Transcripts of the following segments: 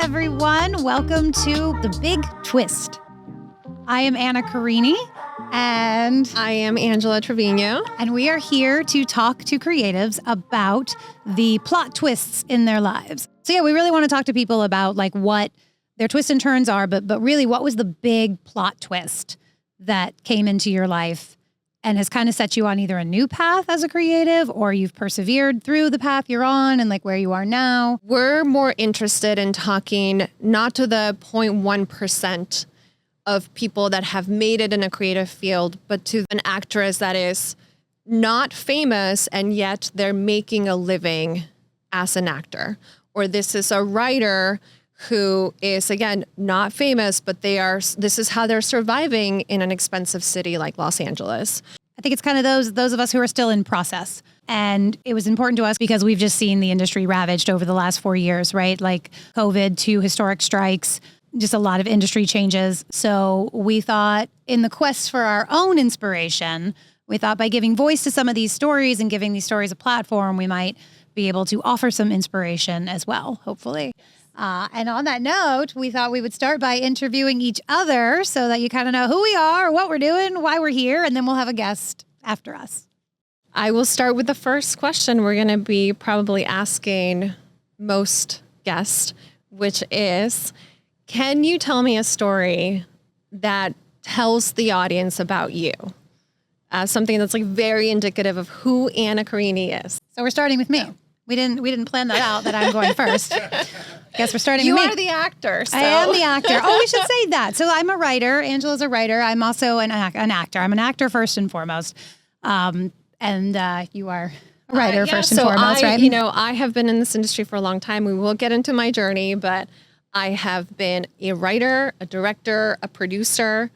everyone. Welcome to The Big Twist. I am Anna Carini, and I am Angela Trevino. And we are here to talk to creatives about the plot twists in their lives. So yeah, we really want to talk to people about like what their twists and turns are, but really what was the big plot twist that came into your life and has kind of set you on either a new path as a creative, or you've persevered through the path you're on and like where you are now. We're more interested in talking not to the 0.1% of people that have made it in a creative field, but to an actress that is not famous and yet they're making a living as an actor. Or this is a writer who is, again, not famous, but this is how they're surviving in an expensive city like Los Angeles. I think it's kind of those of us who are still in process. And it was important to us because we've just seen the industry ravaged over the last 4 years, right? Like COVID, 2 historic strikes, just a lot of industry changes. So we thought in the quest for our own inspiration, we thought by giving voice to some of these stories and giving these stories a platform, we might be able to offer some inspiration as well, hopefully. And on that note, we thought we would start by interviewing each other so that you kind of know who we are, what we're doing, why we're here, and then we'll have a guest after us. I will start with the first question we're going to be probably asking most guests, which is, can you tell me a story that tells the audience about you? Something that's like very indicative of who Anna Carini is. So we're starting with me. We didn't plan that out that I'm going first. Guess we're starting with me. You are the actor. So. I am the actor. Oh, we should say that. So I'm a writer. Angela's a writer. I'm also an actor. I'm an actor first and foremost. And you are a writer first and foremost, right? I have been in this industry for a long time. We will get into my journey, but I have been a writer, a director, a producer,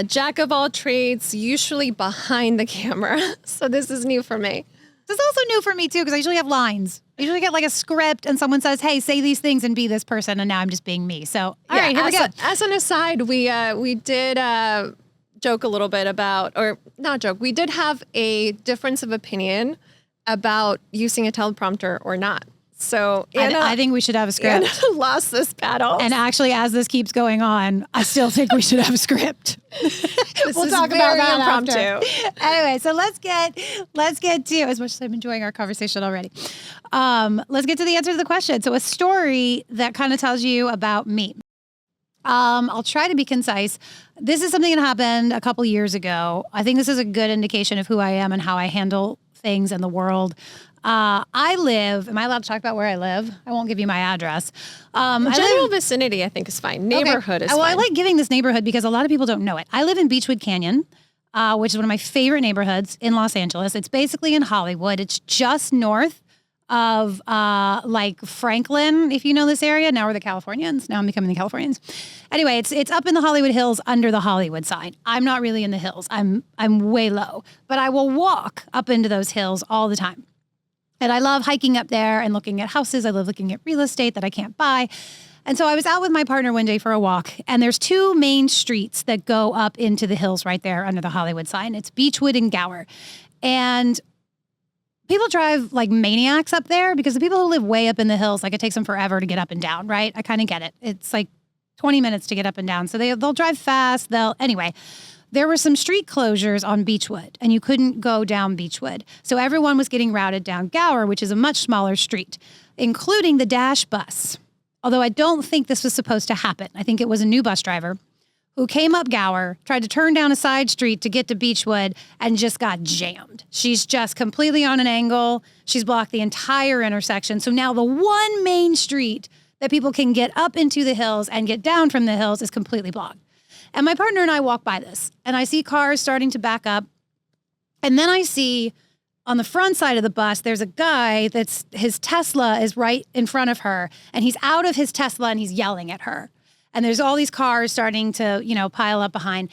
jack of all trades, usually behind the camera. So this is new for me. This is also new for me too, because I usually have lines. I usually get like a script and someone says, hey, say these things and be this person. And now I'm just being me. So, all right, here we go. As an aside, we did joke a little bit about, or not joke, we did have a difference of opinion about using a teleprompter or not. So Anna, I think we should have a script. Anna lost this battle. And actually, as this keeps going on, I still think we should have a script. We'll talk about that impromptu. Anyway, so let's get to, as much as I'm enjoying our conversation already, let's get to the answer to the question. So a story that kind of tells you about me. I'll try to be concise. This is something that happened a couple years ago. I think this is a good indication of who I am and how I handle things in the world. I live, am I allowed to talk about where I live? I won't give you my address. General vicinity, I think is fine. Neighborhood is fine. Well, I like giving this neighborhood because a lot of people don't know it. I live in Beechwood Canyon, which is one of my favorite neighborhoods in Los Angeles. It's basically in Hollywood. It's just north of like Franklin, if you know this area. Now we're the Californians. Now I'm becoming the Californians. Anyway, it's up in the Hollywood Hills under the Hollywood sign. I'm not really in the hills. I'm way low, but I will walk up into those hills all the time. And I love hiking up there and looking at houses. I love looking at real estate that I can't buy. And so I was out with my partner one day for a walk, and there's 2 main streets that go up into the hills right there under the Hollywood sign. It's Beechwood and Gower. And people drive like maniacs up there because the people who live way up in the hills, like it takes them forever to get up and down, right? I kind of get it. It's like 20 minutes to get up and down. So they'll drive fast. Anyway. There were some street closures on Beechwood, and you couldn't go down Beechwood. So everyone was getting routed down Gower, which is a much smaller street, including the Dash bus. Although I don't think this was supposed to happen. I think it was a new bus driver who came up Gower, tried to turn down a side street to get to Beechwood, and just got jammed. She's just completely on an angle. She's blocked the entire intersection. So now the one main street that people can get up into the hills and get down from the hills is completely blocked. And my partner and I walk by this, and I see cars starting to back up. And then I see on the front side of the bus, there's a guy his Tesla is right in front of her, and he's out of his Tesla and he's yelling at her. And there's all these cars starting to, pile up behind.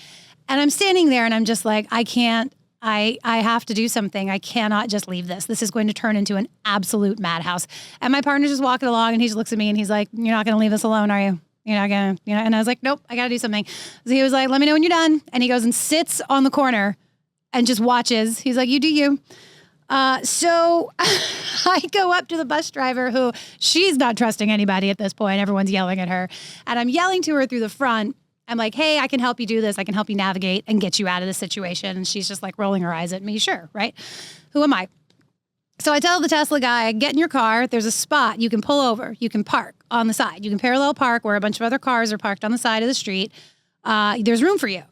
And I'm standing there and I'm just like, I have to do something. I cannot just leave this. This is going to turn into an absolute madhouse. And my partner's just walking along, and he just looks at me and he's like, you're not going to leave us alone, are you? You're not gonna, and I was like, nope, I gotta do something. So he was like, let me know when you're done. And he goes and sits on the corner and just watches. He's like, you do you. So I go up to the bus driver who she's not trusting anybody at this point. Everyone's yelling at her. And I'm yelling to her through the front. I'm like, hey, I can help you do this. I can help you navigate and get you out of this situation. And she's just like rolling her eyes at me. Sure, right? Who am I? So I tell the Tesla guy, get in your car. There's a spot you can pull over. You can park on the side. You can parallel park where a bunch of other cars are parked on the side of the street. There's room for you.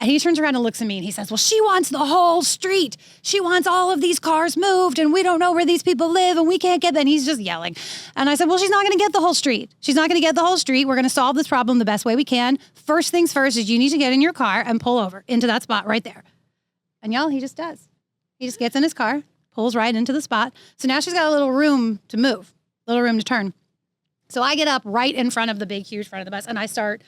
And he turns around and looks at me and he says, well, she wants the whole street. She wants all of these cars moved and we don't know where these people live and we can't get them. And he's just yelling. And I said, well, she's not going to get the whole street. She's not going to get the whole street. We're going to solve this problem the best way we can. First things first is you need to get in your car and pull over into that spot right there. And y'all, he just does. He just gets in his car, pulls right into the spot. So now she's got a little room to move, a little room to turn. So I get up right in front of the big, huge front of the bus and I start,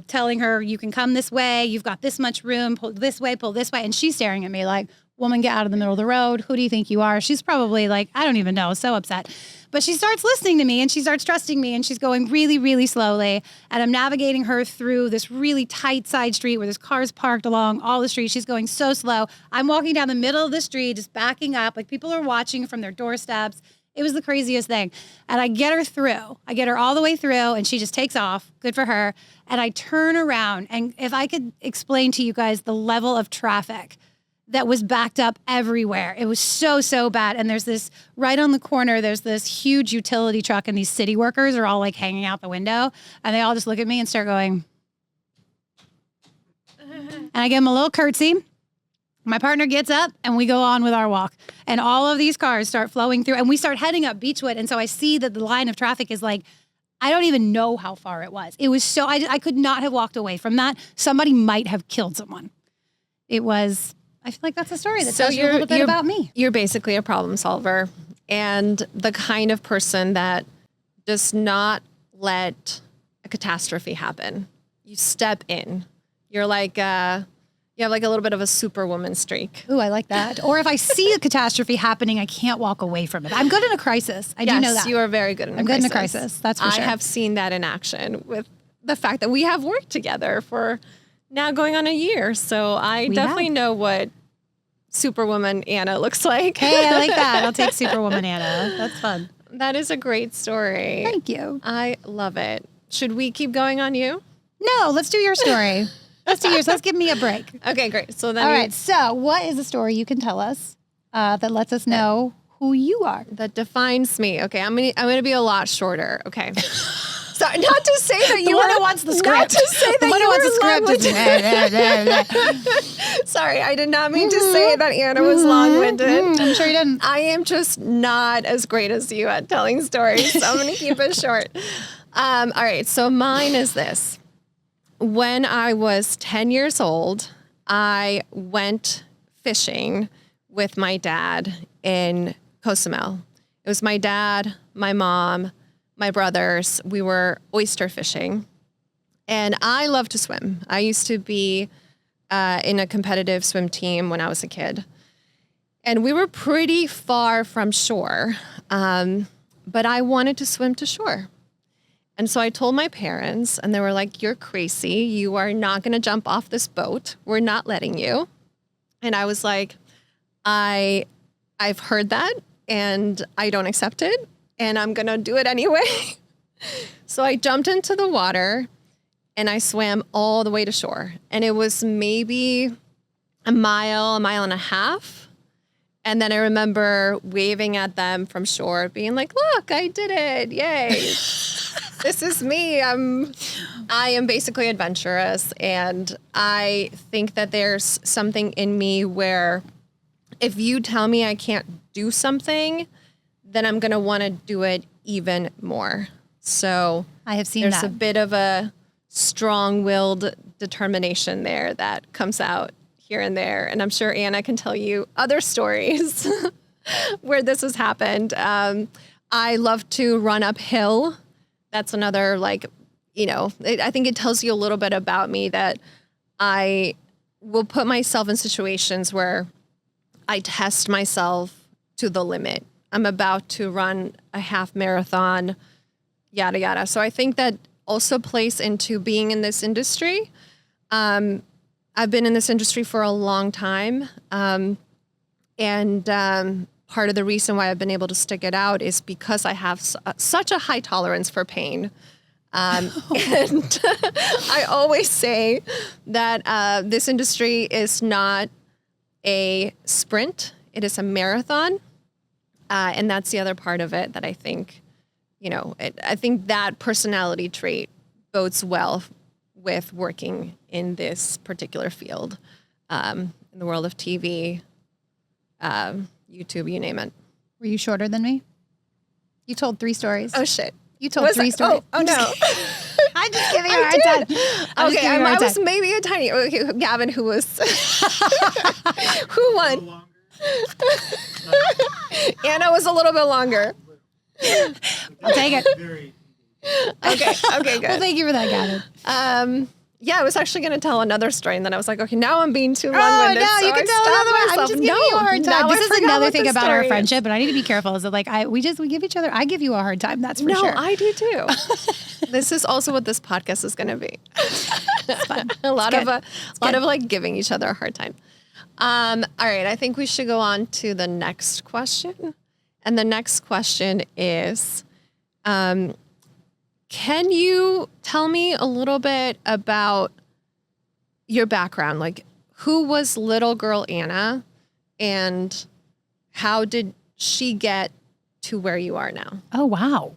telling her, you can come this way. You've got this much room, pull this way. And she's staring at me like, woman, get out of the middle of the road. Who do you think you are? She's probably like, I don't even know, so upset. But she starts listening to me and she starts trusting me and she's going really, really slowly. And I'm navigating her through this really tight side street where there's cars parked along all the street. She's going so slow. I'm walking down the middle of the street, just backing up. Like people are watching from their doorsteps. It was the craziest thing. And I get her through. I get her all the way through and she just takes off. Good for her. And I turn around. And if I could explain to you guys the level of traffic that was backed up everywhere. It was so, so bad. And there's this, right on the corner, there's this huge utility truck and these city workers are all like hanging out the window. And they all just look at me and start going. And I give them a little curtsy. My partner gets up and we go on with our walk. And all of these cars start flowing through and we start heading up Beechwood. And so I see that the line of traffic is like, I don't even know how far it was. It was so, I could not have walked away from that. Somebody might have killed someone. It was, I feel like that's a story that tells you a little bit about me. You're basically a problem solver and the kind of person that does not let a catastrophe happen. You step in. You're like, you have like a little bit of a superwoman streak. Ooh, I like that. Or if I see a catastrophe happening, I can't walk away from it. I'm good in a crisis. I do know that. Yes, you are very good in a crisis. I'm good in a crisis. That's for sure. I have seen that in action with the fact that we have worked together for now going on a year. So I definitely know what Superwoman Anna looks like. Hey, I like that. I'll take Superwoman Anna. That's fun. That is a great story. Thank you. I love it. Should we keep going on you? No, let's do your story. Let's do yours. Let's give me a break. Okay, great. So then, all right. So, what is a story you can tell us that lets us know who you are? That defines me. Okay, I'm gonna be a lot shorter. Okay. So not to say that you who wants the script. Not to say that you were long-winded. Sorry, I did not mean to say that Anna was long-winded. I'm sure you didn't. I am just not as great as you at telling stories, so I'm gonna keep it short. All right. So mine is this. When I was 10 years old, I went fishing with my dad in Cozumel. It was my dad, my mom, my brothers. We were oyster fishing. And I love to swim. I used to be in a competitive swim team when I was a kid. And we were pretty far from shore, but I wanted to swim to shore. And so I told my parents, and they were like, you're crazy. You are not going to jump off this boat. We're not letting you. And I was like, I've heard that, and I don't accept it, and I'm going to do it anyway. So I jumped into the water, and I swam all the way to shore. And it was maybe a mile and a half. And then I remember waving at them from shore, being like, look, I did it. Yay. This is me. I am basically adventurous. And I think that there's something in me where if you tell me I can't do something, then I'm going to want to do it even more. So I have seen there's that. a bit of a strong-willed determination there that comes out here and there. And I'm sure Anna can tell you other stories where this has happened. I love to run uphill. That's another, I think it tells you a little bit about me that I will put myself in situations where I test myself to the limit. I'm about to run a half marathon, yada, yada. So I think that also plays into being in this industry. I've been in this industry for a long time. And part of the reason why I've been able to stick it out is because I have such a high tolerance for pain. And I always say that this industry is not a sprint, it is a marathon. And that's the other part of it that I think, I think that personality trait bodes well with working in this particular field, in the world of TV, YouTube, you name it. Were you shorter than me? You told 3 stories. Oh, shit. You told 3 stories. Oh no. I'm just giving you a hard time. Okay, I was maybe a tiny, okay, Gavin, who was, who won? Anna was a little bit longer. I'll take it. Okay, good. Well, thank you for that, Gavin. Yeah, I was actually going to tell another story, and then I was like, okay, now I'm being too long-winded. Oh, no, you can tell another one. I'm just giving you a hard time. This is another thing about our friendship, and I need to be careful. Is that like we give each other, I give you a hard time, that's for sure. No, I do too. This is also what this podcast is going to be. It's fun. a lot of like giving each other a hard time. All right, I think we should go on to the next question. And the next question is, can you tell me a little bit about your background? Like, who was little girl Anna, and how did she get to where you are now? Oh, wow.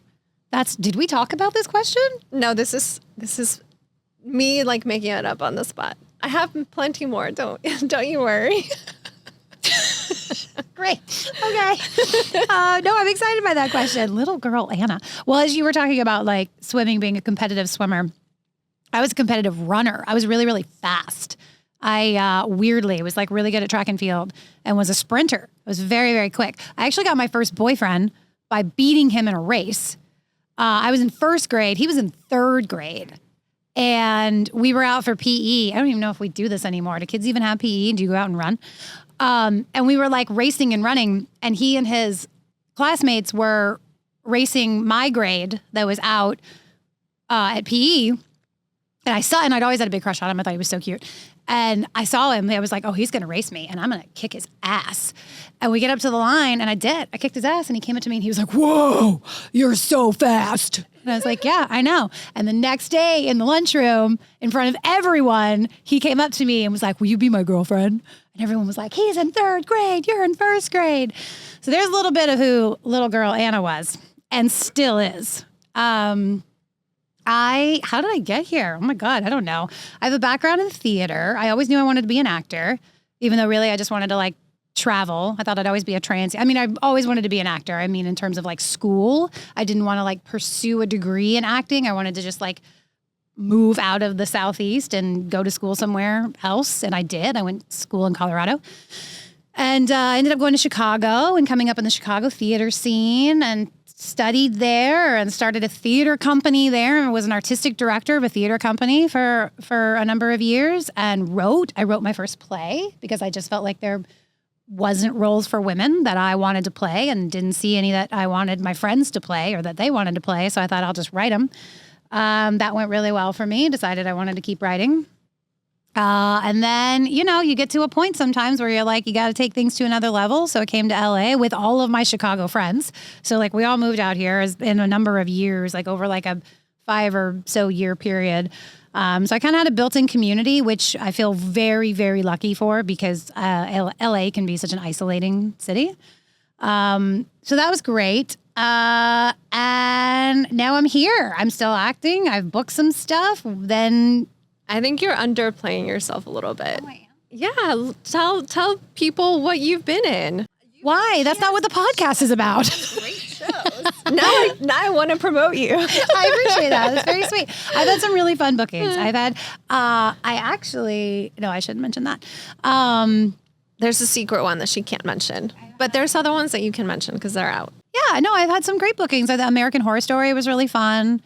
Did we talk about this question? No, this is me like making it up on the spot. I have plenty more. Don't you worry. Great. Okay. No, I'm excited by that question. Little girl Anna. Well, as you were talking about like swimming, being a competitive swimmer, I was a competitive runner. I was really, really fast. I weirdly was like really good at track and field and was a sprinter. I was very, very quick. I actually got my first boyfriend by beating him in a race. I was in 1st grade. He was in 3rd grade. And we were out for PE. I don't even know if we do this anymore. Do kids even have PE? Do you go out and run? And we were like racing and running, and he and his classmates were racing my grade that was out at PE. And I'd always had a big crush on him. I thought he was so cute. And I saw him. I was like, oh, he's going to race me, and I'm going to kick his ass. And we get up to the line, and I did. I kicked his ass, and he came up to me, and he was like, whoa, you're so fast. And I was like, yeah, I know. And the next day in the lunchroom, in front of everyone, he came up to me and was like, will you be my girlfriend? And everyone was like, he's in 3rd grade. You're in 1st grade. So there's a little bit of who little girl Anna was and still is. How did I get here? Oh my God, I don't know. I have a background in theater. I always knew I wanted to be an actor, even though really I just wanted to like travel. I thought I'd always be I always wanted to be an actor. I mean, in terms of like school, I didn't want to like pursue a degree in acting. I wanted to just like move out of the Southeast and go to school somewhere else. And I did. I went to school in Colorado and ended up going to Chicago and coming up in the Chicago theater scene and studied there and started a theater company there and was an artistic director of a theater company for a number of years and I wrote my first play because I just felt like there wasn't roles for women that I wanted to play and didn't see any that I wanted my friends to play or that they wanted to play. So I thought I'll just write them. That went really well for me. Decided I wanted to keep writing. And then, you get to a point sometimes where you're like, you got to take things to another level. So I came to LA with all of my Chicago friends. So like we all moved out here in a number of years, like over like a 5 or so year period. So I kind of had a built-in community, which I feel very, very lucky for because LA can be such an isolating city. So that was great. And now I'm here. I'm still acting. I've booked some stuff. Then I think you're underplaying yourself a little bit. Oh, I am. Yeah, tell people what you've been in. Why? That's not what the podcast is about. Great shows. now I want to promote you. I appreciate that. That's very sweet. I've had some really fun bookings. I've had, no, I shouldn't mention that. There's a secret one that she can't mention, but there's other ones that you can mention because they're out. Yeah, no, I've had some great bookings. The American Horror Story was really fun.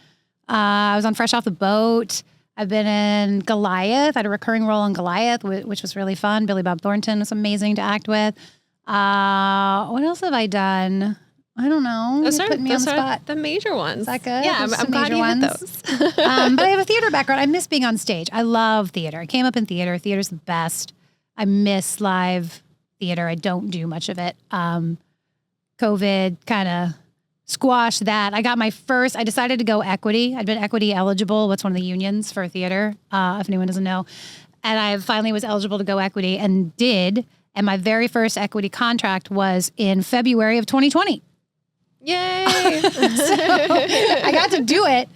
I was on Fresh Off the Boat. I've been in Goliath. I had a recurring role in Goliath, which was really fun. Billy Bob Thornton was amazing to act with. What else have I done? I don't know. Those Put me on the spot. The major ones. Is that good? Yeah, I'm glad you hit those. But I have a theater background. I miss being on stage. I love theater. I came up in theater. Theater's the best. I miss live theater. I don't do much of it. COVID kind of squashed that. I decided to go equity. I'd been equity eligible. What's one of the unions for theater, if anyone doesn't know. And I finally was eligible to go equity and did. And my very first equity contract was in February of 2020. Yay! So I got to do it.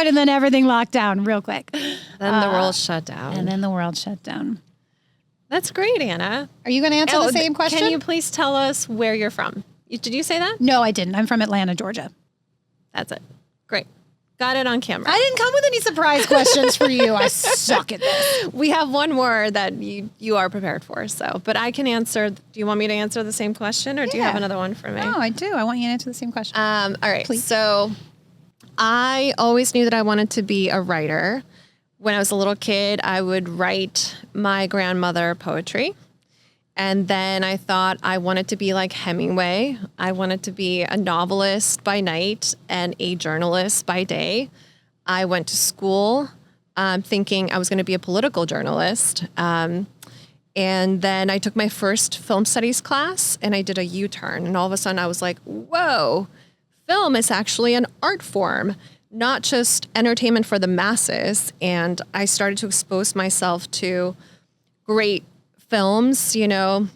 And then everything locked down real quick. Then the world shut down. And then the world shut down. That's great, Anna. Are you going to answer the same question? Can you please tell us where you're from? Did you say that? No, I didn't. I'm from Atlanta, Georgia. That's it. Great. Got it on camera. I didn't come with any surprise questions for you. I suck at this. We have one more that you are prepared for. But I can answer. Do you want me to answer the same question, or do you have another one for me? No, I do. I want you to answer the same question. All right. Please. So I always knew that I wanted to be a writer. When I was a little kid, I would write my grandmother poetry. And then I thought I wanted to be like Hemingway. I wanted to be a novelist by night and a journalist by day. I went to school thinking I was going to be a political journalist. And then I took my first film studies class and I did a U-turn. And all of a sudden I was like, whoa, film is actually an art form, not just entertainment for the masses. And I started to expose myself to great films, you know,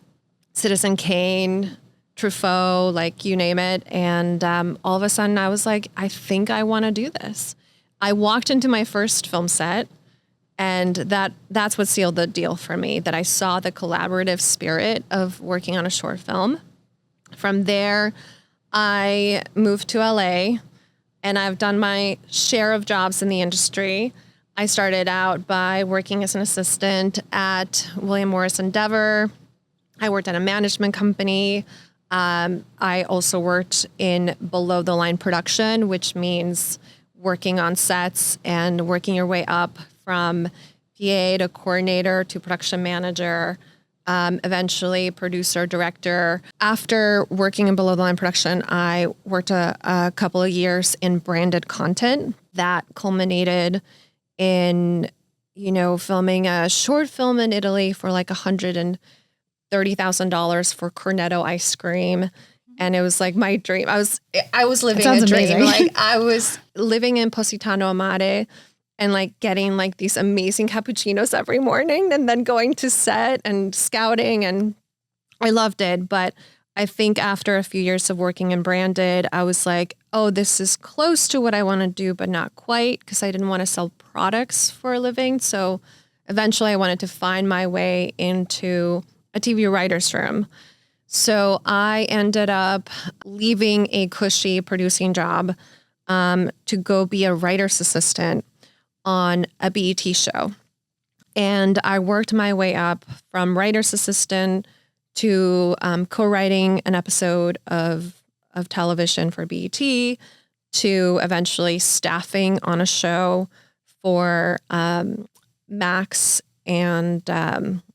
Citizen Kane, Truffaut, like you name it. And all of a sudden I was like, I think I want to do this. I walked into my first film set and that's what sealed the deal for me, that I saw the collaborative spirit of working on a short film. From there, I moved to LA and I've done my share of jobs in the industry. I started out by working as an assistant at William Morris Endeavor. I worked at a management company. I also worked in below the line production, which means working on sets and working your way up from PA to coordinator to production manager, eventually producer, director. After working in below the line production, I worked a couple of years in branded content that culminated in, you know, filming a short film in Italy for like $130,000 for Cornetto ice cream. And it was like my dream. I was living a dream. Amazing. Like I was living in Positano Amare and like getting like these amazing cappuccinos every morning and then going to set and scouting, and I loved it. But I think after a few years of working in branded, I was like, oh, this is close to what I want to do, but not quite, because I didn't want to sell products for a living. So eventually I wanted to find my way into a TV writer's room. So I ended up leaving a cushy producing job to go be a writer's assistant on a BET show. And I worked my way up from writer's assistant to co-writing an episode of television for BET, to eventually staffing on a show for Max. And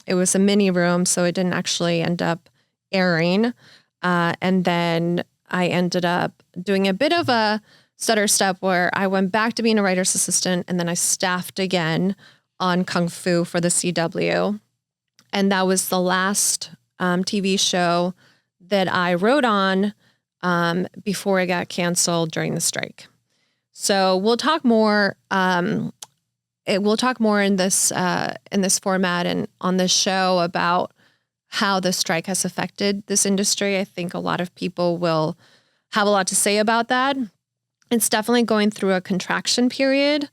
it was a mini room, so it didn't actually end up airing. And then I ended up doing a bit of a stutter step where I went back to being a writer's assistant, and then I staffed again on Kung Fu for the CW. And that was the last TV show that I wrote on before it got canceled during the strike. So we'll talk more. We'll talk more in this format and on this show about how the strike has affected this industry. I think a lot of people will have a lot to say about that. It's definitely going through a contraction period,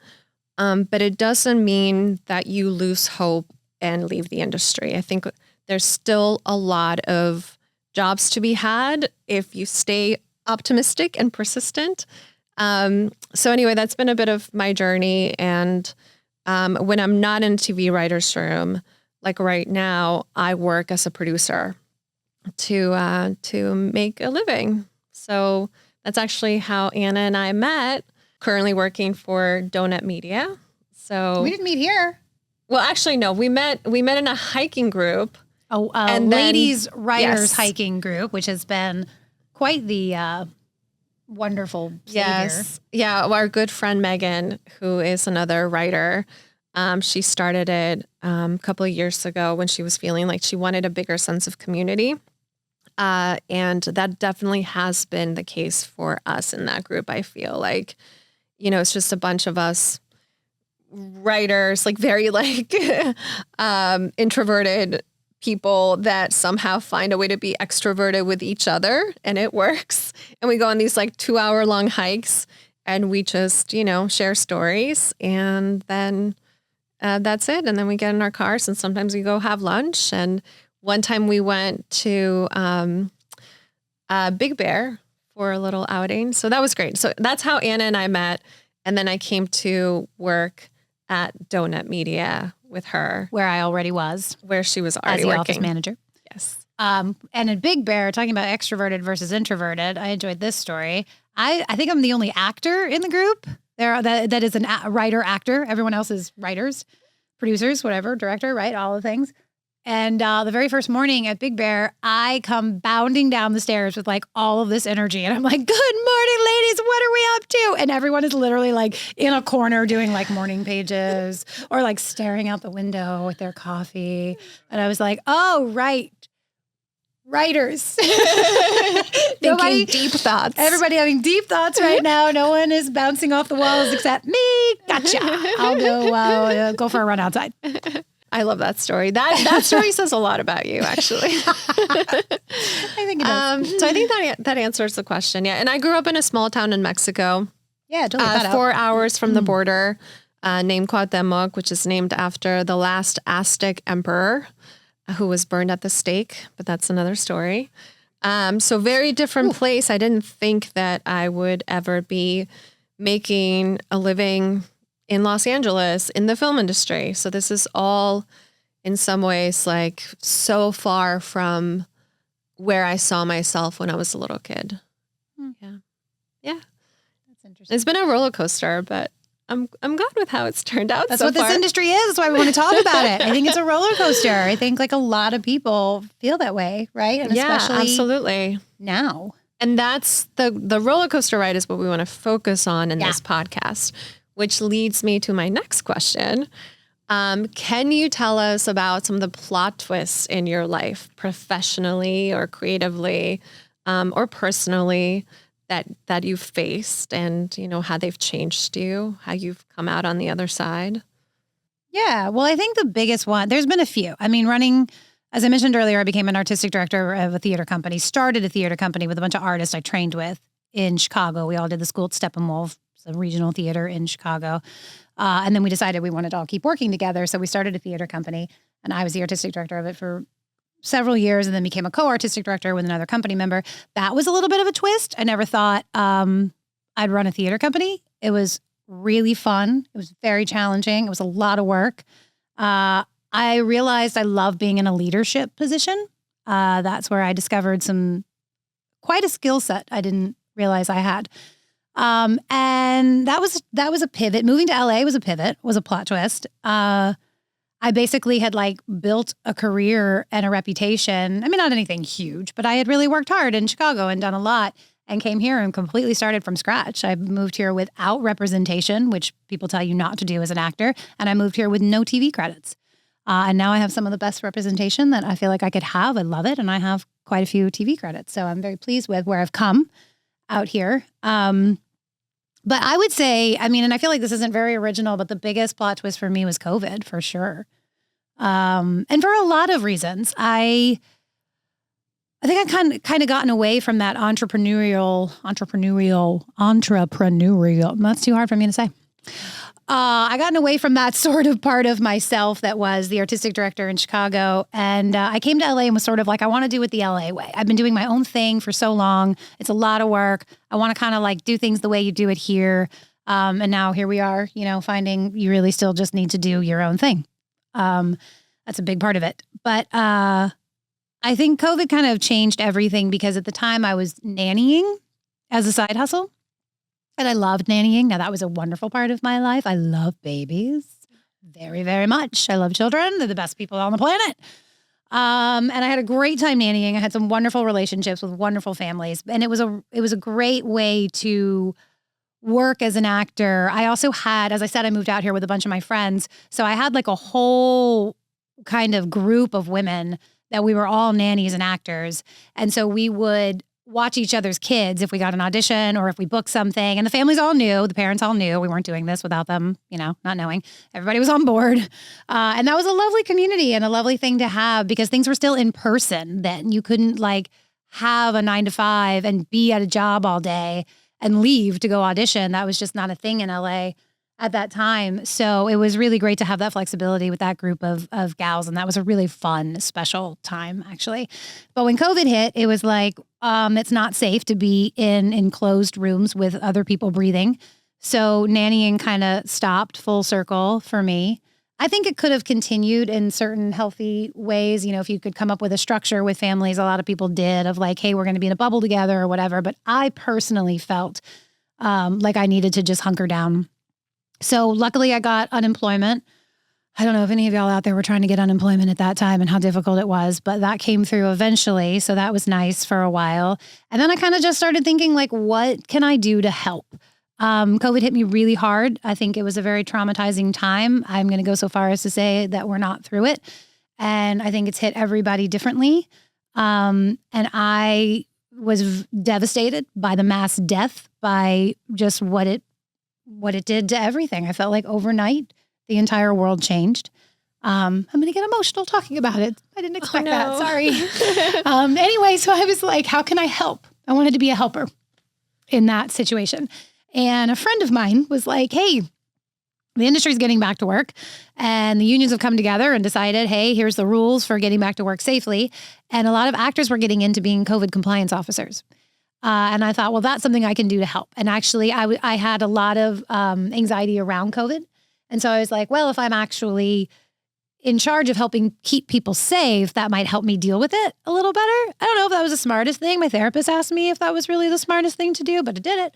but it doesn't mean that you lose hope and leave the industry. I think there's still a lot of jobs to be had if you stay optimistic and persistent. So anyway, that's been a bit of my journey. And when I'm not in a TV writer's room, like right now, I work as a producer to make a living. So that's actually how Anna and I met, currently working for Donut Media. So We didn't meet here. Well, actually, no, we met in a hiking group. And ladies writers hiking group, which has been quite the wonderful savior. Yes. Yeah. Our good friend Megan, who is another writer, She started it a couple of years ago when she was feeling like she wanted a bigger sense of community. And that definitely has been the case for us in that group. I feel like, it's just a bunch of us writers, like very like introverted people that somehow find a way to be extroverted with each other, and it works. And we go on these like 2-hour long hikes, and we just, share stories, and then that's it. And then we get in our cars, and sometimes we go have lunch. And one time we went to Big Bear for a little outing. So that was great. So that's how Anna and I met. And then I came to work at Donut Media with her. Where I already was. Where she was already as the working. office manager. Yes. And in Big Bear, talking about extroverted versus introverted, I enjoyed this story. I think I'm the only actor in the group. That is a writer, actor. Everyone else is writers, producers, whatever, director, right? All the things. And the very first morning at Big Bear, I come bounding down the stairs with like all of this energy. And I'm like, good morning, ladies. What are we up to? And everyone is literally like in a corner doing like morning pages or like staring out the window with their coffee. And I was like, oh, right. Writers. Thinking deep thoughts. Everybody having deep thoughts right now. No one is bouncing off the walls except me. Gotcha. I'll go for a run outside. I love that story. That story says a lot about you, actually. I think it does. So I think that answers the question. Yeah. And I grew up in a small town in Mexico. Yeah, totally. 4 hours from the border, named Cuauhtemoc, which is named after the last Aztec emperor who was burned at the stake. But that's another story. So very different place. I didn't think that I would ever be making a living in Los Angeles in the film industry. So this is all in some ways like so far from where I saw myself when I was a little kid. Yeah. That's interesting. It's been a roller coaster, but I'm good with how it's turned out. That's so what far. This industry is. That's why we want to talk about it. I think it's a roller coaster. I think like a lot of people feel that way, right? And especially absolutely now. And that's the roller coaster ride is what we want to focus on in this podcast, which leads me to my next question. Can you tell us about some of the plot twists in your life, professionally or creatively, or personally, that you've faced, and how they've changed you, how you've come out on the other side? Yeah, well, I think the biggest one, there's been a few. I mean, running, as I mentioned earlier, I became an artistic director of a theater company, started a theater company with a bunch of artists I trained with in Chicago. We all did the school at Steppenwolf, a regional theater in Chicago. And then we decided we wanted to all keep working together. So we started a theater company, and I was the artistic director of it for several years, and then became a co-artistic director with another company member. That was a little bit of a twist. I never thought I'd run a theater company. It was really fun. It was very challenging. It was a lot of work. I realized I love being in a leadership position. That's where I discovered quite a skill set I didn't realize I had. And that was a pivot. Moving to LA was a pivot, was a plot twist. I basically had like built a career and a reputation. I mean, not anything huge, but I had really worked hard in Chicago and done a lot, and came here and completely started from scratch. I moved here without representation, which people tell you not to do as an actor. And I moved here with no TV credits. And now I have some of the best representation that I feel like I could have. I love it. And I have quite a few TV credits. So I'm very pleased with where I've come out here. But I would say, I mean, and I feel like this isn't very original, but the biggest plot twist for me was COVID, for sure. And for a lot of reasons. I think I kind of gotten away from that entrepreneurial, that's too hard for me to say. I gotten away from that sort of part of myself that was the artistic director in Chicago. And I came to LA and was sort of like, I want to do it the LA way. I've been doing my own thing for so long. It's a lot of work. I want to kind of like do things the way you do it here. And now here we are, finding you really still just need to do your own thing. That's a big part of it. But I think COVID kind of changed everything, because at the time I was nannying as a side hustle. And I loved nannying. Now, that was a wonderful part of my life. I love babies very, very much. I love children. They're the best people on the planet. And I had a great time nannying. I had some wonderful relationships with wonderful families. And it was a great way to work as an actor, I also had, as I said, I moved out here with a bunch of my friends. So I had like a whole kind of group of women that we were all nannies and actors. And so we would watch each other's kids if we got an audition or if we booked something. And the families all knew, the parents all knew we weren't doing this without them, not knowing. Everybody was on board. And that was a lovely community and a lovely thing to have because things were still in person then. You couldn't like have a 9 to 5 and be at a job all day and leave to go audition. That was just not a thing in LA at that time. So it was really great to have that flexibility with that group of gals. And that was a really fun, special time, actually. But when COVID hit, it was like, it's not safe to be in enclosed rooms with other people breathing. So nannying kind of stopped full circle for me. I think it could have continued in certain healthy ways. If you could come up with a structure with families, a lot of people did of like, hey, we're going to be in a bubble together or whatever. But I personally felt like I needed to just hunker down. So luckily I got unemployment. I don't know if any of y'all out there were trying to get unemployment at that time and how difficult it was, but that came through eventually. So that was nice for a while. And then I kind of just started thinking like, what can I do to help? COVID hit me really hard. I think it was a very traumatizing time. I'm going to go so far as to say that we're not through it. And I think it's hit everybody differently. And I was devastated by the mass death, by just what it did to everything. I felt like overnight, the entire world changed. I'm going to get emotional talking about it. I didn't expect that. Sorry. Anyway, so I was like, how can I help? I wanted to be a helper in that situation. And a friend of mine was like, hey, the industry's getting back to work and the unions have come together and decided, hey, here's the rules for getting back to work safely. And a lot of actors were getting into being COVID compliance officers. And I thought, well, that's something I can do to help. And actually, I had a lot of anxiety around COVID. And so I was like, well, if I'm actually in charge of helping keep people safe, that might help me deal with it a little better. I don't know if that was the smartest thing. My therapist asked me if that was really the smartest thing to do, but I did it.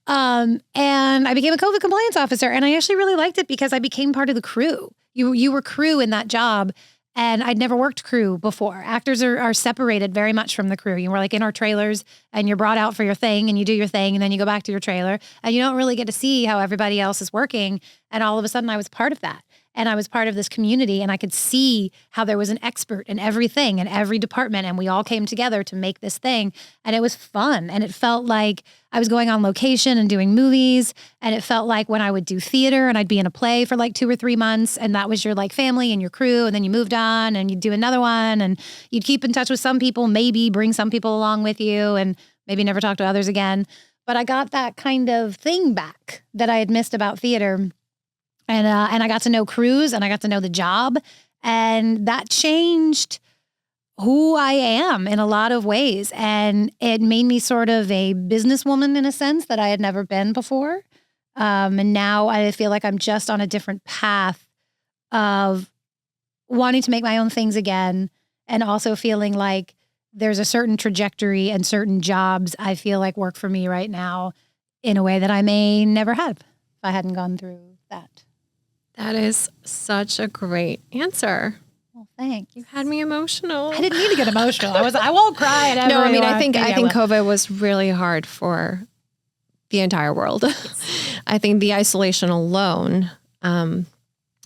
And I became a COVID compliance officer. And I actually really liked it because I became part of the crew. You were crew in that job. And I'd never worked crew before. Actors are separated very much from the crew. You were like in our trailers and you're brought out for your thing and you do your thing and then you go back to your trailer and you don't really get to see how everybody else is working. And all of a sudden I was part of that. And I was part of this community and I could see how there was an expert in everything in every department. And we all came together to make this thing. And it was fun. And it felt like I was going on location and doing movies. And it felt like when I would do theater and I'd be in a play for like 2 or 3 months and that was your like family and your crew. And then you moved on and you'd do another one and you'd keep in touch with some people, maybe bring some people along with you and maybe never talk to others again. But I got that kind of thing back that I had missed about theater. And I got to know crews and I got to know the job. And that changed who I am in a lot of ways. And it made me sort of a businesswoman in a sense that I had never been before. And now I feel like I'm just on a different path of wanting to make my own things again. And also feeling like there's a certain trajectory and certain jobs I feel like work for me right now in a way that I may never have if I hadn't gone through that. That is such a great answer. Well, thanks. You had me emotional. I didn't need to get emotional. I won't cry at No, I mean, everyone. I think COVID was really hard for the entire world. I think the isolation alone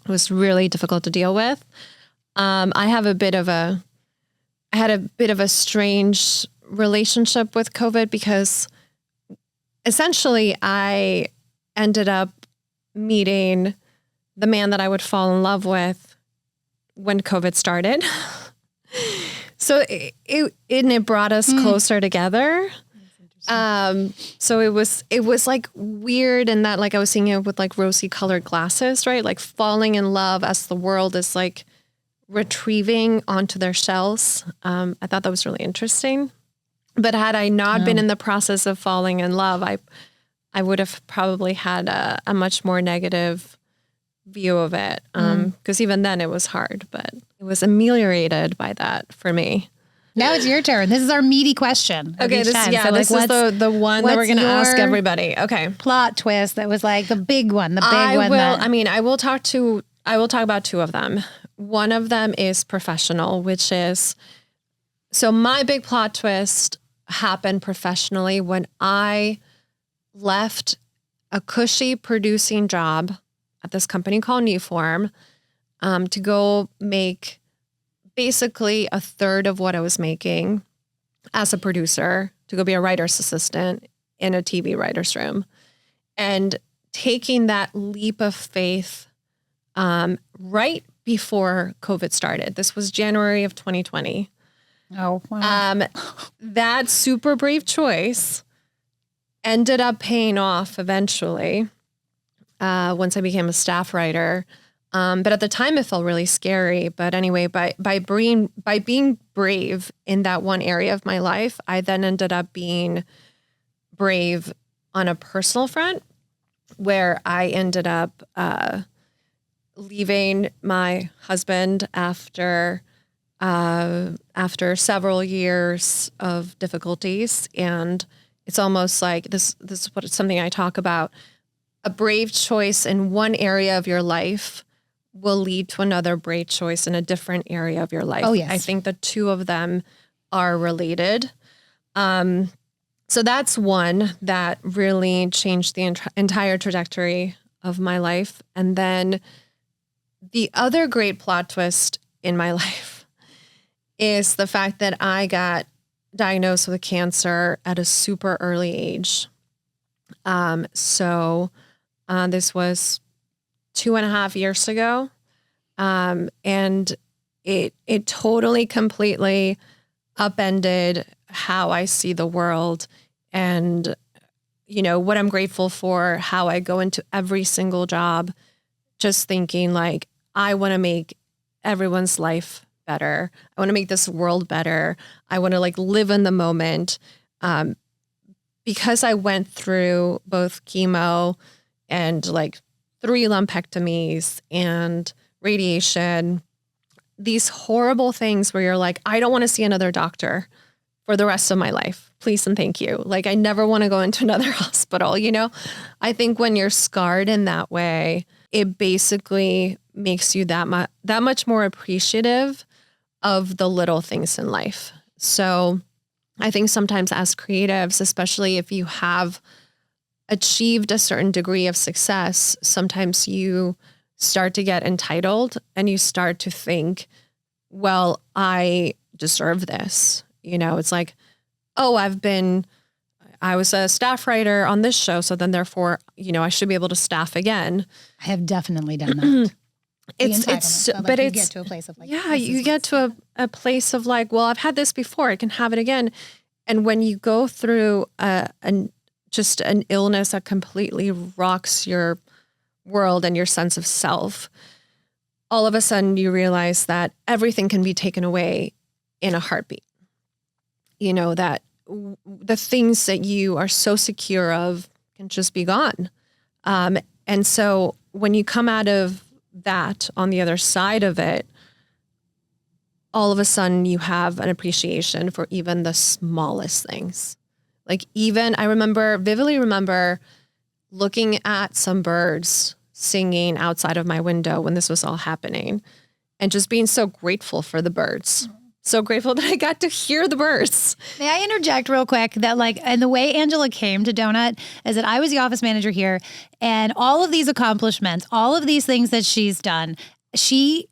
was really difficult to deal with. I had a bit of a strange relationship with COVID because essentially I ended up meeting the man that I would fall in love with when COVID started. So it brought us closer together. So it was like weird in that like I was seeing it with like rosy colored glasses, right? Like falling in love as the world is like retrieving onto their shells. I thought that was really interesting. But had I not been in the process of falling in love, I would have probably had a much more negative view of it. Because even then it was hard, but it was ameliorated by that for me. Now it's your turn. This is our meaty question. Okay, this is the one that we're going to ask everybody. Okay. Plot twist that was like the big one, I will talk about 2 of them. One of them is professional, which is, so my big plot twist happened professionally when I left a cushy producing job at this company called Newform, to go make basically a third of what I was making as a producer, to go be a writer's assistant in a TV writer's room. And taking that leap of faith right before COVID started. This was January of 2020. Oh, wow. That super brave choice ended up paying off eventually once I became a staff writer. But at the time, it felt really scary. But anyway, by being brave in that one area of my life, I then ended up being brave on a personal front, where I ended up leaving my husband after several years of difficulties. And it's almost like this is something I talk about. A brave choice in one area of your life will lead to another brave choice in a different area of your life. Oh, yes. I think the two of them are related. So that's one that really changed the entire trajectory of my life. And then the other great plot twist in my life is the fact that I got diagnosed with cancer at a super early age. So this was 2.5 years ago. And it totally, completely upended how I see the world and, what I'm grateful for, how I go into every single job, just thinking like, I want to make everyone's life better. I want to make this world better. I want to live in the moment. Because I went through both chemo and 3 lumpectomies and radiation, these horrible things where you're like, I don't want to see another doctor for the rest of my life. Please and thank you. I never want to go into another hospital, I think when you're scarred in that way, it basically makes you that much more appreciative of the little things in life. So I think sometimes as creatives, especially if you have achieved a certain degree of success, sometimes you start to get entitled and you start to think, well, I deserve this. It's like, oh, I was a staff writer on this show. So then therefore, I should be able to staff again. I have definitely done that. But you get to a place of you get to a place of well, I've had this before, I can have it again. And when you go through just an illness that completely rocks your world and your sense of self, all of a sudden you realize that everything can be taken away in a heartbeat. That the things that you are so secure of can just be gone. And so when you come out of that on the other side of it, all of a sudden you have an appreciation for even the smallest things. I vividly remember looking at some birds singing outside of my window when this was all happening and just being so grateful for the birds. So grateful that I got to hear the birds. May I interject real quick that and the way Angela came to Donut is that I was the office manager here, and all of these accomplishments, all of these things that she's done, she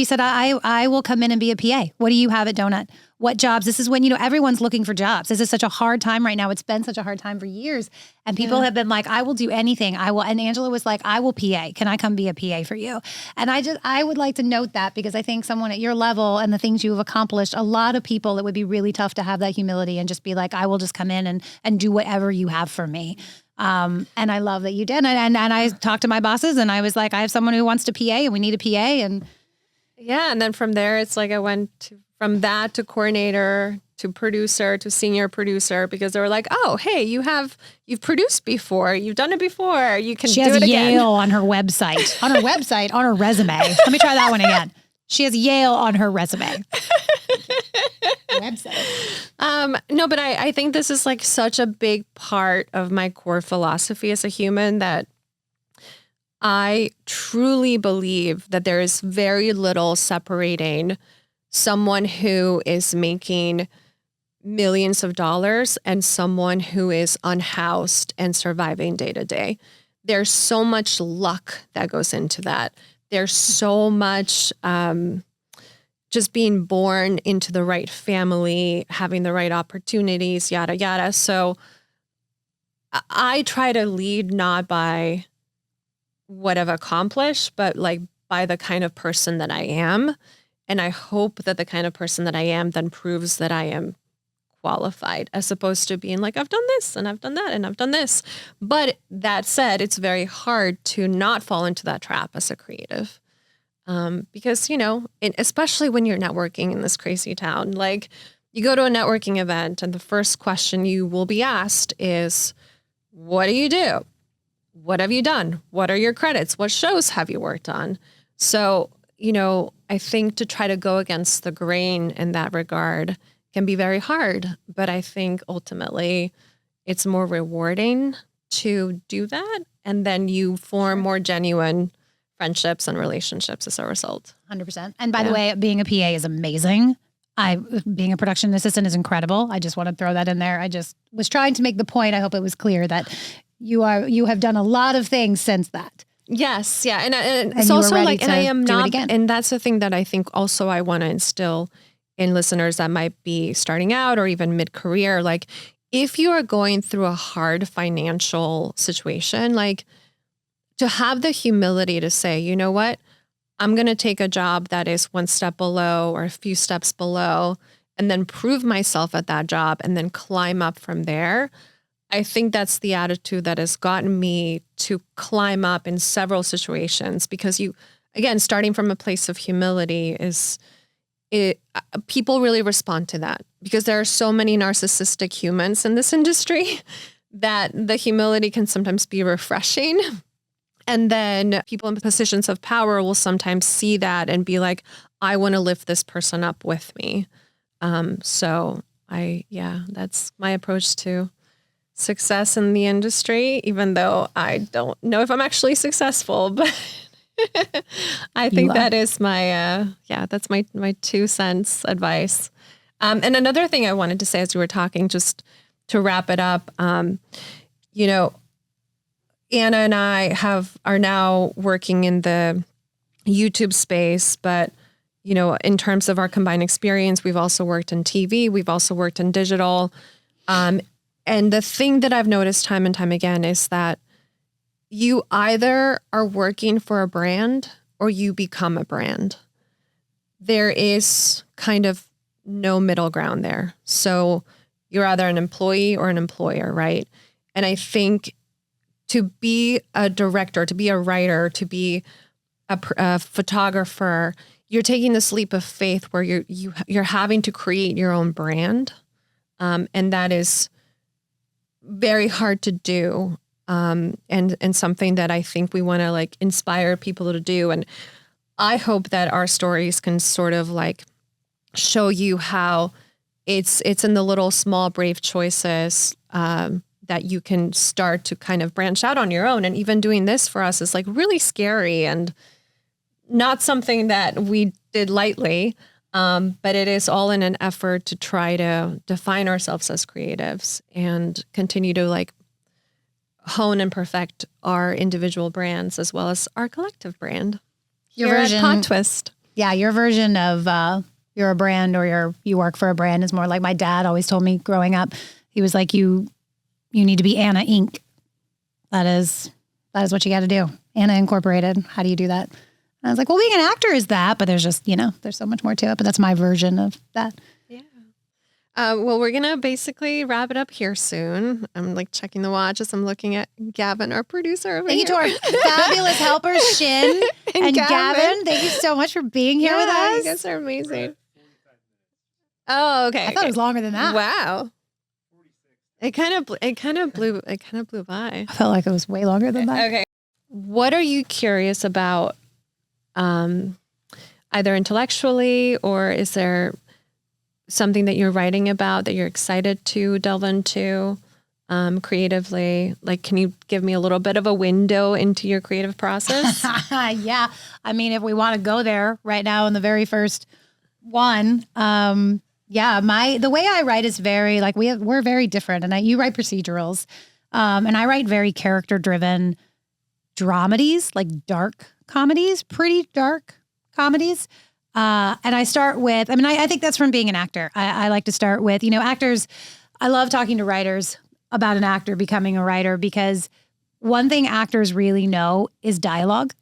said, I will come in and be a PA. What do you have at Donut? What jobs? This is when, everyone's looking for jobs. This is such a hard time right now. It's been such a hard time for years. And people have been like, I will do anything. I will. And Angela was like, I will PA. Can I come be a PA for you? And I would like to note that because I think someone at your level and the things you have accomplished, a lot of people, it would be really tough to have that humility and just be like, I will just come in and do whatever you have for me. And I love that you did. And I talked to my bosses and I was like, I have someone who wants to PA and we need a PA. And and then from there, it's I went from that to coordinator to producer to senior producer because they were like, oh, hey, you've produced before. You've done it before. You can do it again. She has Yale on her website. On her resume. Let me try that one again. She has Yale on her resume. Website. No, but I think this is such a big part of my core philosophy as a human that I truly believe that there is very little separating someone who is making millions of dollars and someone who is unhoused and surviving day to day. There's so much luck that goes into that. There's so much just being born into the right family, having the right opportunities, yada, yada. So I try to lead not by what I've accomplished, but like by the kind of person that I am. And I hope that the kind of person that I am then proves that I am qualified, as opposed to being like, I've done this and I've done that and I've done this. But that said, it's very hard to not fall into that trap as a creative. Because, especially when you're networking in this crazy town, like you go to a networking event and the first question you will be asked is, what do you do? What have you done? What are your credits? What shows have you worked on? So, I think to try to go against the grain in that regard can be very hard, but I think ultimately it's more rewarding to do that. And then you form more genuine friendships and relationships as a result. 100%. And by the way, being a PA is amazing. Being a production assistant is incredible. I just want to throw that in there. I just was trying to make the point. I hope it was clear that you have done a lot of things since that. Yes. Yeah. And it's also like, and I am not, and that's the thing that I think also I want to instill in listeners that might be starting out or even mid-career. Like if you are going through a hard financial situation, like to have the humility to say, you know what, I'm going to take a job that is one step below or a few steps below and then prove myself at that job and then climb up from there. I think that's the attitude that has gotten me to climb up in several situations, because again, starting from a place of humility people really respond to that, because there are so many narcissistic humans in this industry that the humility can sometimes be refreshing. And then people in positions of power will sometimes see that and be like, I want to lift this person up with me. So that's my approach to success in the industry, even though I don't know if I'm actually successful, but I think that is that's my 2 cents advice. And another thing I wanted to say as we were talking, just to wrap it up, Anna and I are now working in the YouTube space, but in terms of our combined experience, we've also worked in TV, we've also worked in digital. And the thing that I've noticed time and time again is that you either are working for a brand or you become a brand. There is kind of no middle ground there. So you're either an employee or an employer, right? And I think to be a director, to be a writer, to be a photographer, you're taking this leap of faith where you're having to create your own brand. And that is very hard to do. And something that I think we want to like inspire people to do. And I hope that our stories can sort of like show you how it's in the little small brave choices that you can start to kind of branch out on your own. And even doing this for us is like really scary and not something that we did lightly. But it is all in an effort to try to define ourselves as creatives and continue to like hone and perfect our individual brands as well as our collective brand. Your version, Pot Twist. Yeah, your version of you're a brand or you work for a brand is more like my dad always told me growing up. He was like, you need to be Anna Inc. That is what you got to do. Anna Incorporated. How do you do that? And I was like, well, being an actor is that, but there's just, there's so much more to it. But that's my version of that. Yeah. Well, we're going to basically wrap it up here soon. I'm like checking the watch as I'm looking at Gavin, our producer. Thank you to our fabulous helpers, Shin and Gavin. Thank you so much for being here with us. You guys are amazing. Oh, okay. I thought it was longer than that. Wow. It kind of blew by. I felt like it was way longer than that. Okay. What are you curious about? Either intellectually, or is there something that you're writing about that you're excited to delve into creatively? Like, can you give me a little bit of a window into your creative process? Yeah. I mean, if we want to go there right now in the very first one, Yeah, the way I write is very like we're very different, and you write procedurals, and I write very character driven dramedies, like dark comedies, pretty dark comedies. And I start with, I think that's from being an actor. I like to start with, actors. I love talking to writers about an actor becoming a writer because one thing actors really know is dialogue,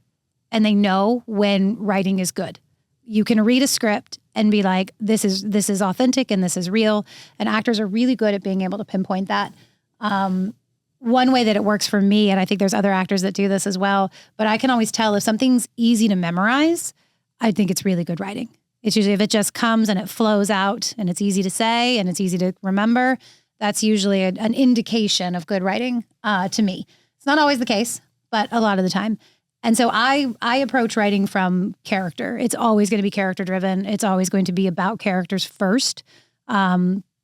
and they know when writing is good. You can read a script and be like, this is authentic and this is real. And actors are really good at being able to pinpoint that. One way that it works for me, and I think there's other actors that do this as well, but I can always tell if something's easy to memorize, I think it's really good writing. It's usually if it just comes and it flows out and it's easy to say and it's easy to remember, that's usually an indication of good writing to me. It's not always the case, but a lot of the time. And so I approach writing from character. It's always going to be character driven. It's always going to be about characters first.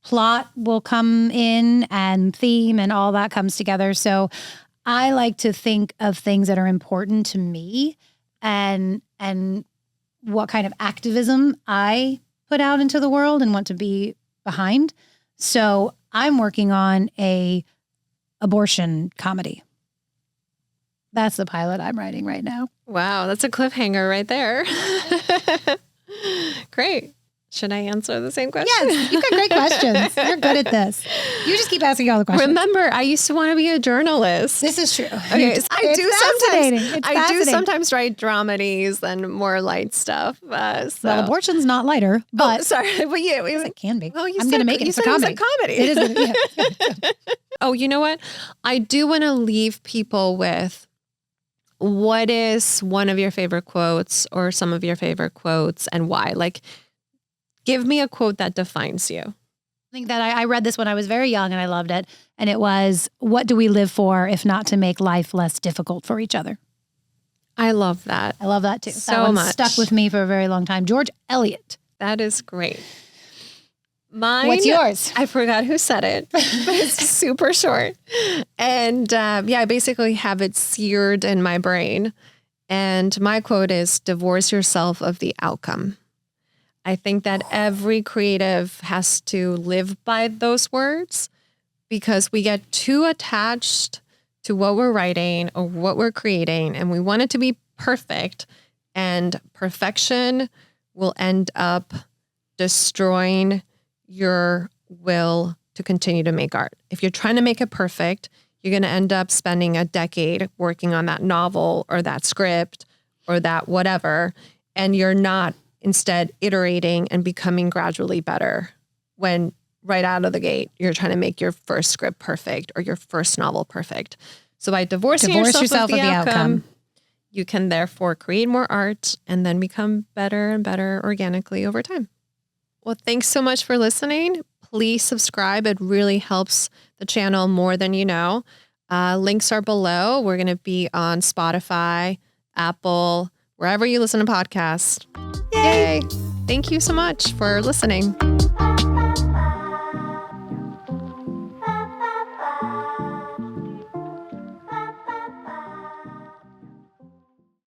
Plot will come in and theme and all that comes together. So I like to think of things that are important to me and what kind of activism I put out into the world and want to be behind. So I'm working on a abortion comedy. That's the pilot I'm writing right now. Wow, that's a cliffhanger right there. Great. Should I answer the same question? Yes, you've got great questions. You're good at this. You just keep asking all the questions. Remember, I used to want to be a journalist. This is true. Okay, I do Fascinating. sometimes write dramedies and more light stuff. Well, abortion's not lighter, but sorry, but yeah, it can be. Oh, I'm going to make it. It's a comedy. It is. Yeah. Oh, you know what? I do want to leave people with what is one of your favorite quotes or some of your favorite quotes and why? Like, give me a quote that defines you. I think that I read this when I was very young and I loved it. And it was, what do we live for if not to make life less difficult for each other? I love that. I love that too. So that one much. Stuck with me for a very long time. George Eliot. That is great. Mine. What's yours? I forgot who said it, but it's super short. And I basically have it seared in my brain. And my quote is, divorce yourself of the outcome. I think that every creative has to live by those words because we get too attached to what we're writing or what we're creating, and we want it to be perfect. And perfection will end up destroying your will to continue to make art. If you're trying to make it perfect, you're going to end up spending a decade working on that novel or that script or that whatever, and you're not instead iterating and becoming gradually better when right out of the gate, you're trying to make your first script perfect or your first novel perfect. So by divorcing yourself of the outcome, you can therefore create more art and then become better and better organically over time. Well, thanks so much for listening. Please subscribe. It really helps the channel more than you know. Links are below. We're going to be on Spotify, Apple, wherever you listen to podcasts. Yay! Thank you so much for listening.